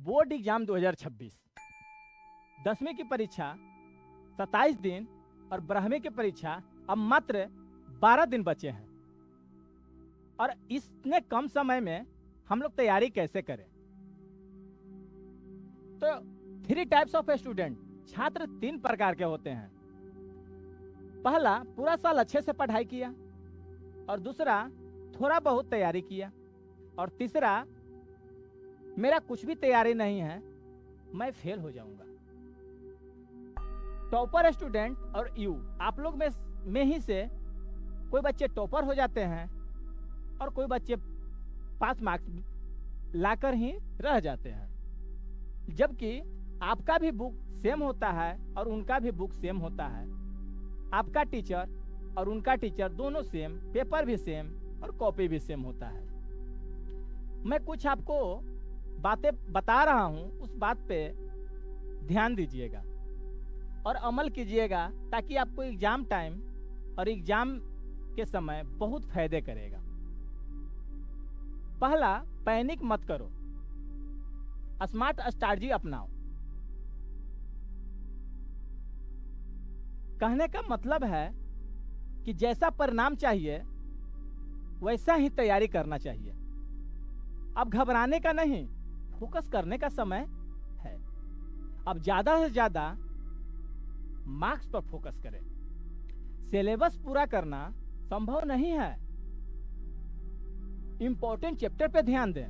Board exam 2026, 10वीं की परीक्षा 27 दिन और 12वीं की परीक्षा अब मात्र 12 दिन बचे हैं। और इतने कम समय में हम लोग तैयारी कैसे करें? तो 3 टाइप्स ऑफ स्टूडेंट, छात्र 3 प्रकार के होते हैं। पहला, पूरा साल अच्छे से पढ़ाई किया, और दूसरा, थोड़ा बहुत तैयारी किया, और तीसरा, मेरा कुछ भी तैयारी नहीं है, मैं फेल हो जाऊंगा। टॉपर स्टूडेंट और यू, आप लोग में ही से कोई बच्चे टॉपर हो जाते हैं और कोई बच्चे पास मार्क्स लाकर ही रह जाते हैं। जबकि आपका भी बुक सेम होता है और उनका भी बुक सेम होता है। आपका टीचर और उनका टीचर दोनों सेम, पेपर भी सेम और कॉपी भी सेम होता है। मैं कुछ आपको बातें बता रहा हूं, उस बात पे ध्यान दीजिएगा और अमल कीजिएगा, ताकि आपको एग्जाम टाइम और एग्जाम के समय बहुत फायदे करेगा। पहला, पैनिक मत करो, स्मार्ट स्ट्रैटेजी अपनाओ। कहने का मतलब है कि जैसा परिणाम चाहिए वैसा ही तैयारी करना चाहिए। अब घबराने का नहीं, फोकस करने का समय है। अब ज्यादा से ज्यादा मार्क्स पर फोकस करें। सिलेबस पूरा करना संभव नहीं है, इंपॉर्टेंट चैप्टर पे ध्यान दें।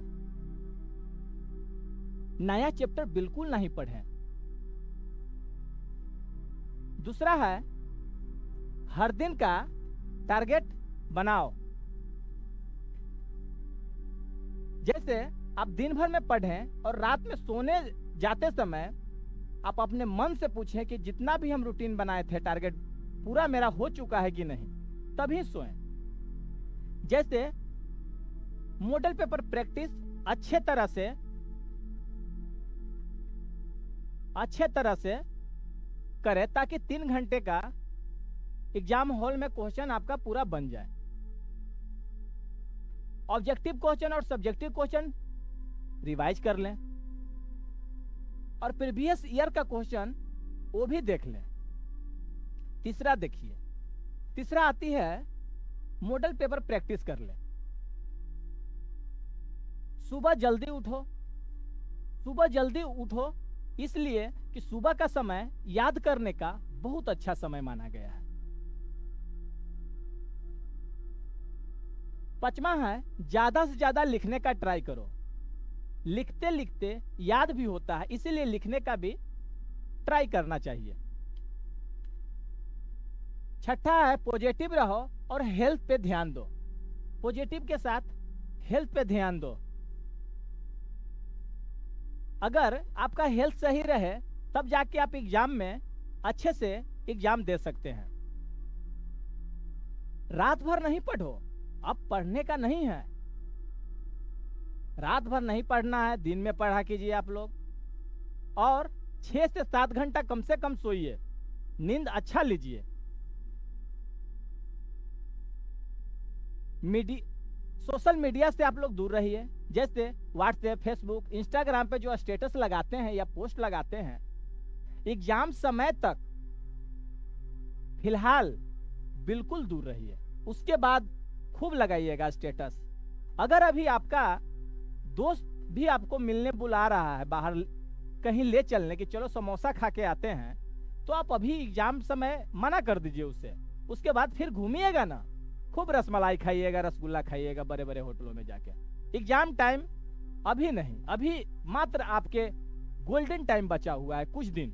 नया चैप्टर बिल्कुल नहीं पढ़ें। दूसरा है, हर दिन का टारगेट बनाओ। जैसे आप दिन भर में पढ़ें और रात में सोने जाते समय आप अपने मन से पूछें कि जितना भी हम रूटीन बनाए थे, टारगेट पूरा मेरा हो चुका है कि नहीं, तभी सोएं। जैसे मॉडल पेपर प्रैक्टिस अच्छे तरह से करें, ताकि 3 घंटे का एग्जाम हॉल में क्वेश्चन आपका पूरा बन जाए। ऑब्जेक्टिव क्वेश्चन और सब्जेक्टिव क्वेश्चन रिवाइज कर लें और प्रीवियस ईयर का क्वेश्चन वो भी देख लें। तीसरा देखिए, तीसरा आती है मॉडल पेपर प्रैक्टिस कर लें। सुबह जल्दी उठो, इसलिए कि सुबह का समय याद करने का बहुत अच्छा समय माना गया है। 5वां है, ज्यादा से ज्यादा लिखने का ट्राई करो। लिखते लिखते याद भी होता है, इसीलिए लिखने का भी ट्राई करना चाहिए। 6ठा है, पॉजिटिव रहो और हेल्थ पे ध्यान दो। पॉजिटिव के साथ हेल्थ पे ध्यान दो। अगर आपका हेल्थ सही रहे तब जाके आप एग्जाम में अच्छे से एग्जाम दे सकते हैं। रात भर नहीं पढ़ो, अब पढ़ने का नहीं है। रात भर नहीं पढ़ना है, दिन में पढ़ा कीजिए आप लोग। और 6 से 7 घंटा कम से कम सोइए, नींद अच्छा लीजिए। सोशल मीडिया से आप लोग दूर रहिए। जैसे व्हाट्सएप, फेसबुक, इंस्टाग्राम पे जो स्टेटस लगाते हैं या पोस्ट लगाते हैं, एग्जाम समय तक फिलहाल बिल्कुल दूर रहिए। उसके बाद खूब लगाइएगा स्टेटस। अगर अभी आपका दोस्त भी आपको मिलने बुला रहा है, बाहर कहीं ले चलने की, चलो समोसा खा के आते हैं, तो आप अभी एग्जाम समय मना कर दीजिए उसे। उसके बाद फिर घूमिएगा ना, खूब रसमलाई खाइएगा, रसगुल्ला खाइएगा बड़े बड़े होटलों में जाके। एग्जाम टाइम अभी नहीं, अभी मात्र आपके गोल्डन टाइम बचा हुआ है, कुछ दिन।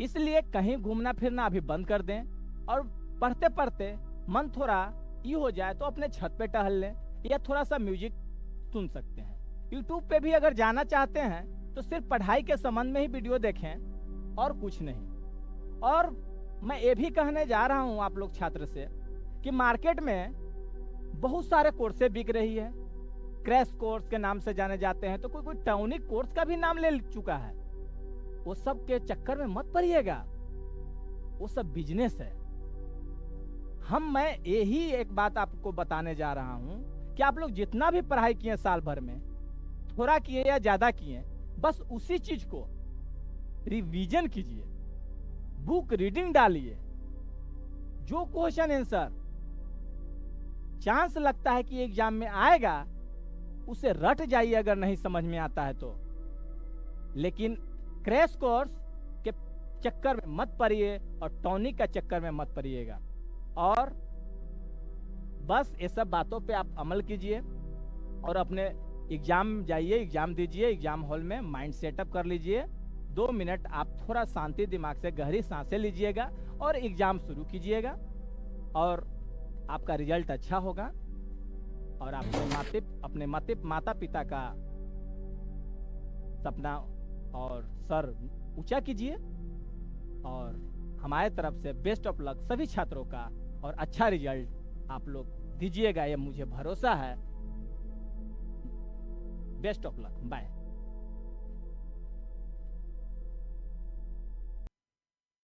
इसलिए कहीं घूमना फिरना अभी बंद कर दें और पढ़ते पढ़ते मन थोड़ा ये हो जाए तो अपने छत पे टहल लें या थोड़ा सा म्यूजिक सुन सकते हैं। यूट्यूब पे भी अगर जाना चाहते हैं तो सिर्फ पढ़ाई के संबंध में ही वीडियो देखें और कुछ नहीं। और मैं ये भी कहने जा रहा हूं आप लोग छात्र से कि मार्केट में बहुत सारे कोर्सें बिक रही है। क्रैश कोर्स के नाम से जाने जाते हैं, तो कोई टाउनिक कोर्स का भी नाम ले चुका है। वो सब के चक्कर में मत पड़िएगा, वो सब बिजनेस है। मैं यही एक बात आपको बताने जा रहा हूं कि आप लोग जितना भी पढ़ाई किए साल भर में, थोड़ा किए या ज्यादा किए, बस उसी चीज को रिवीजन कीजिए, बुक रीडिंग डालिए। जो क्वेश्चन आंसर चांस लगता है कि एग्जाम में आएगा, उसे रट जाइए अगर नहीं समझ में आता है तो। लेकिन क्रैश कोर्स के चक्कर में मत पड़िए और टॉनिक का चक्कर में मत पड़िएगा। और बस ये सब बातों पे आप अमल कीजिए और अपने एग्जाम जाइए, एग्जाम दीजिए। एग्जाम हॉल में माइंड सेटअप कर लीजिए। 2 मिनट आप थोड़ा शांति दिमाग से गहरी सांसें लीजिएगा और एग्जाम शुरू कीजिएगा, और आपका रिजल्ट अच्छा होगा। और अपने माता पिता का सपना और सर ऊंचा कीजिए। और हमारे तरफ से बेस्ट ऑफ लक सभी छात्रों का, और अच्छा रिजल्ट आप लोग दीजिएगा, ये मुझे भरोसा है। Best of luck, bye.